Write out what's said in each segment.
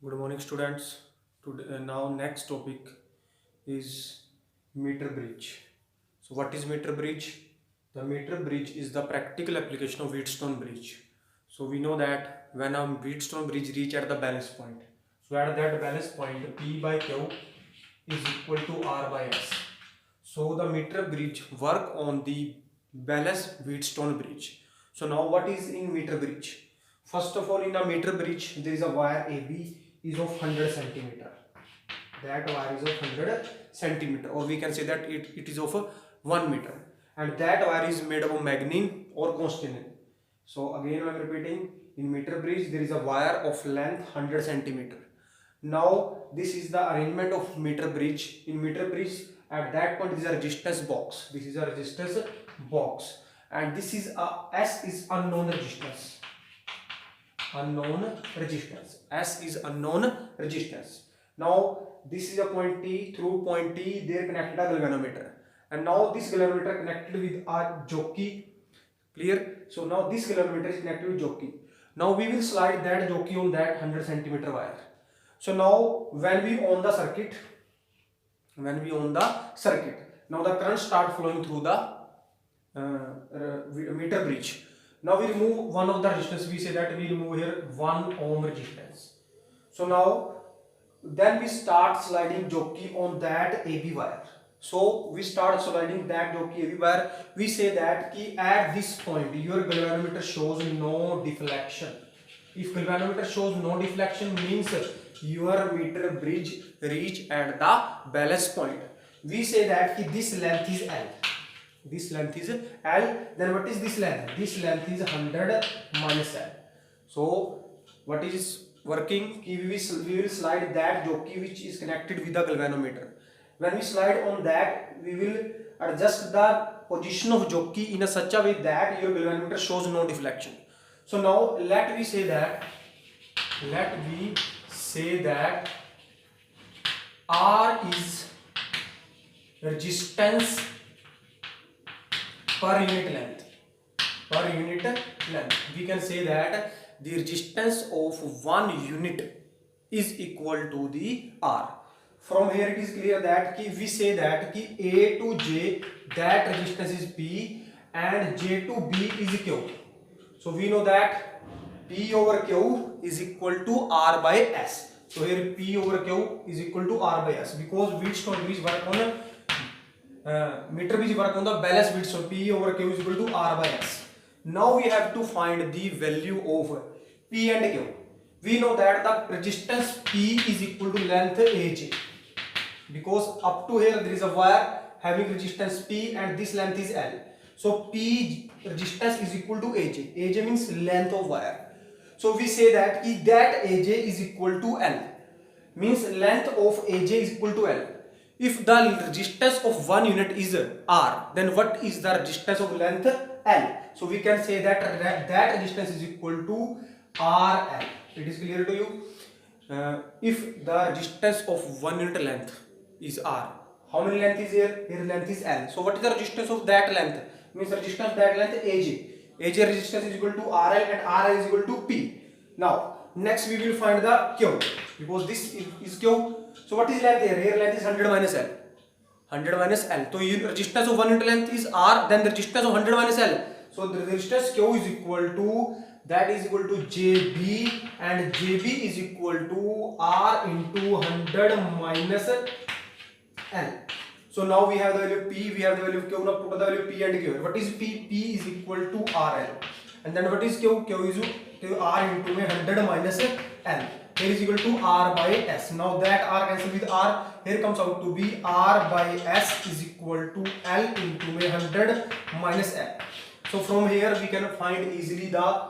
Good morning, students. Today, now next topic is meter bridge. So, what is meter bridge? The meter bridge is the practical application of Wheatstone bridge. So, we know that when a Wheatstone bridge reach at the balance point, so at that balance point, P by Q is equal to R by S. So, the meter bridge work on the balance Wheatstone bridge. So, now what is in meter bridge? First of all, in a meter bridge, there is a wire AB is of 100 centimeter. That wire is of 100 centimeter, or we can say that it is of 1 meter, and that wire is made of manganese or constant. So again I am repeating, in meter bridge there is a wire of length 100 centimeter. Now this is the arrangement of meter bridge. In meter bridge, at that point this is a resistance box. This is a resistance box, and this is a S is unknown resistance. S is unknown resistance. Now this is a point T. Through point T there connected a galvanometer, and now this galvanometer connected with a jockey. Clear? So now this galvanometer is connected with jockey. Now we will slide that jockey on that 100 centimeter wire. So now when we on the circuit, now the current start flowing through the meter bridge. Now we remove one of the resistance. We say that we remove here 1 ohm resistance. So now then we start sliding jockey on that AB wire. So we start sliding that jockey AB wire. We say that at this point your galvanometer shows no deflection. If galvanometer shows no deflection, means your meter bridge reach at the balance point. We say that this length is L. This length is L. Then what is this length? This length is 100 minus L. So what is working? We will slide that jockey which is connected with the galvanometer. When we slide on that, we will adjust the position of jockey in a such a way that your galvanometer shows no deflection. So now let we say that R is resistance per unit length. We can say that the resistance of 1 unit is equal to the R. From here it is clear that we say that A to J, that resistance is P, and J to B is Q. So we know that P over Q is equal to R by S. So here P over Q is equal to R by S, because Wheatstone bridge work on meter bridge work on the balance bit. So P over Q is equal to R by S. Now we have to find the value of P and Q. We know that the resistance P is equal to length AJ, because up to here there is a wire having resistance P and this length is L. So P resistance is equal to AJ. AJ means length of wire. So we say that AJ is equal to L, means length of AJ is equal to L. If the resistance of 1 unit is R, then what is the resistance of length L? So we can say that that resistance is equal to RL. It is clear to you? If the resistance of 1 unit length is R, how many length is here? Here length is L. So what is the resistance of that length? Means resistance of that length AJ. AJ resistance is equal to RL, and RL is equal to P. Now next we will find the Q, because this is Q. So what is length here? Here length is 100 minus L. 100 minus L. So resistance of 1 unit length is R, then the resistance of 100 minus L. So the resistance Q is equal to, that is equal to JB, and JB is equal to R into 100 minus L. So now we have the value of P, we have the value of Q. Now put the value of P and Q. What is P? P is equal to RL. And then what is Q? Q is R into 100 minus L. Here is equal to R by S. Now that R cancel with R, here comes out to be R by S is equal to L into 100 minus L. So from here we can find easily the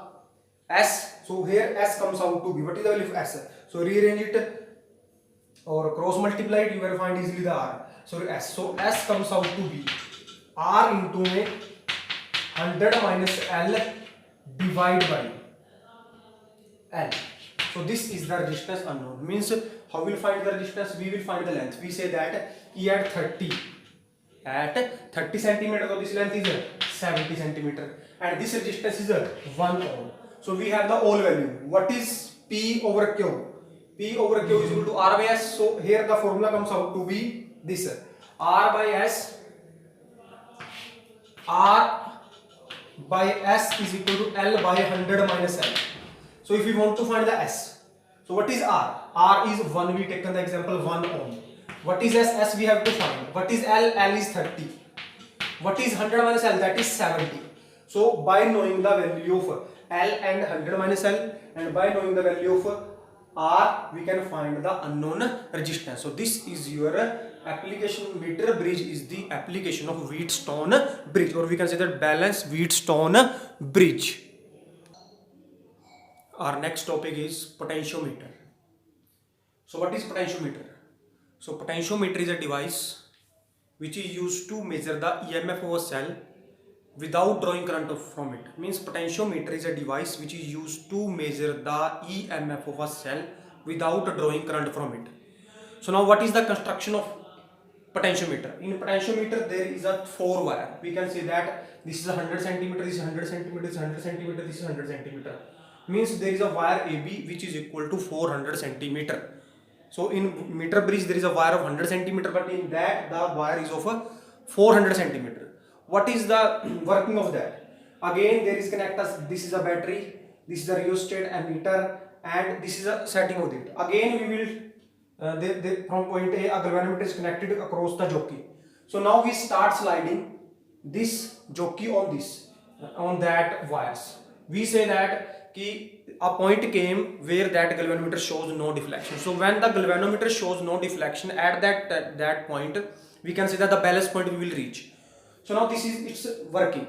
S. So here S comes out to be, what is the value of S? So rearrange it or cross multiply it, you will find easily the R. So S. So S comes out to be R into 100 minus L divided by L. So this is the resistance unknown. Means how we will find the resistance? We will find the length. We say that E at 30 centimeter. So this length is 70 centimeter, and this resistance is 1 ohm. So we have the all value. What is P over Q? P over Q is equal to R by S. So here the formula comes out to be this: R by S is equal to L by 100 minus L. So if we want to find the S, so what is R? R is 1. We taken the example 1 ohm. What is S? S we have to find. What is L? L is 30. What is 100 minus L? That is 70. So by knowing the value of L and 100 minus L, and by knowing the value of R, we can find the unknown resistance. So this is your application. Meter bridge is the application of Wheatstone bridge, or we can say that balanced Wheatstone bridge. Our next topic is potentiometer. So what is potentiometer? So potentiometer is a device which is used to measure the EMF of a cell without drawing current from it. Means potentiometer is a device which is used to measure the EMF of a cell without drawing current from it. So now what is the construction of potentiometer? In potentiometer there is a 4 wire. We can say that this is 100 centimeter, this is 100 centimeter, this is 100 centimeter, this is 100 centimeter. Means there is a wire AB which is equal to 400 centimeter. So in meter bridge there is a wire of 100 centimeter, but in that the wire is of a 400 centimeter. What is the working of that? Again there is connectors. This is a battery, this is a rheostat, ammeter, and this is a setting of it. Again we will from point A galvanometer is connected across the jockey. So now we start sliding this jockey on that wires. We say that a point came where that galvanometer shows no deflection. So when the galvanometer shows no deflection at that point, we can say that the balance point we will reach. So now this is its working.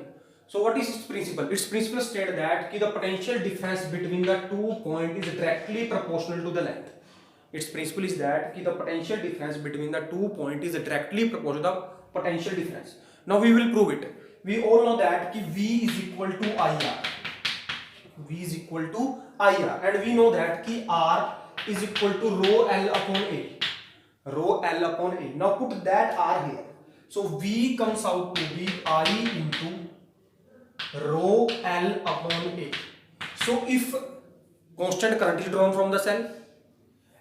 So what is its principle? Its principle states that the potential difference between the 2 points is directly proportional to the length. Its principle is that the potential difference between the 2 points is directly proportional to the potential difference. Now we will prove it. We all know that V is equal to IR. V is equal to IR, and we know that R is equal to rho L upon A. Rho L upon A. Now put that R here. So V comes out to be I into rho L upon A. So if constant current is drawn from the cell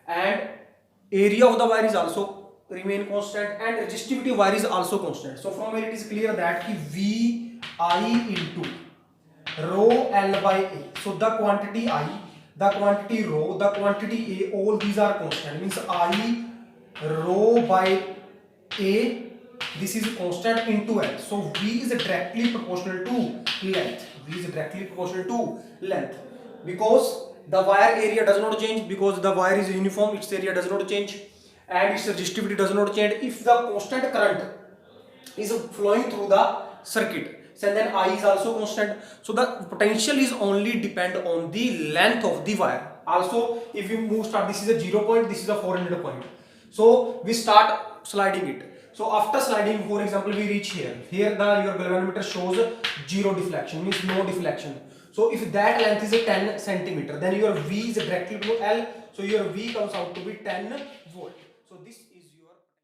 and area of the wire is also remain constant and resistivity of wire is also constant. So from here it is clear that V I into rho L by A. So the quantity I, the quantity rho, the quantity A, all these are constant. Means I rho by A, this is constant into L. So V is directly proportional to length. V is directly proportional to length. Because the wire area does not change, because the wire is uniform, its area does not change, and its resistivity does not change. If the constant current is flowing through the circuit, and then I is also constant, so the potential is only depend on the length of the wire. Also if you start, this is a 0 point, this is a 400 point, so we start sliding it. So after sliding, for example, we reach here your galvanometer shows 0 deflection, means no deflection. So if that length is a 10 centimeter, then your V is directly to L, so your V comes out to be 10 volt.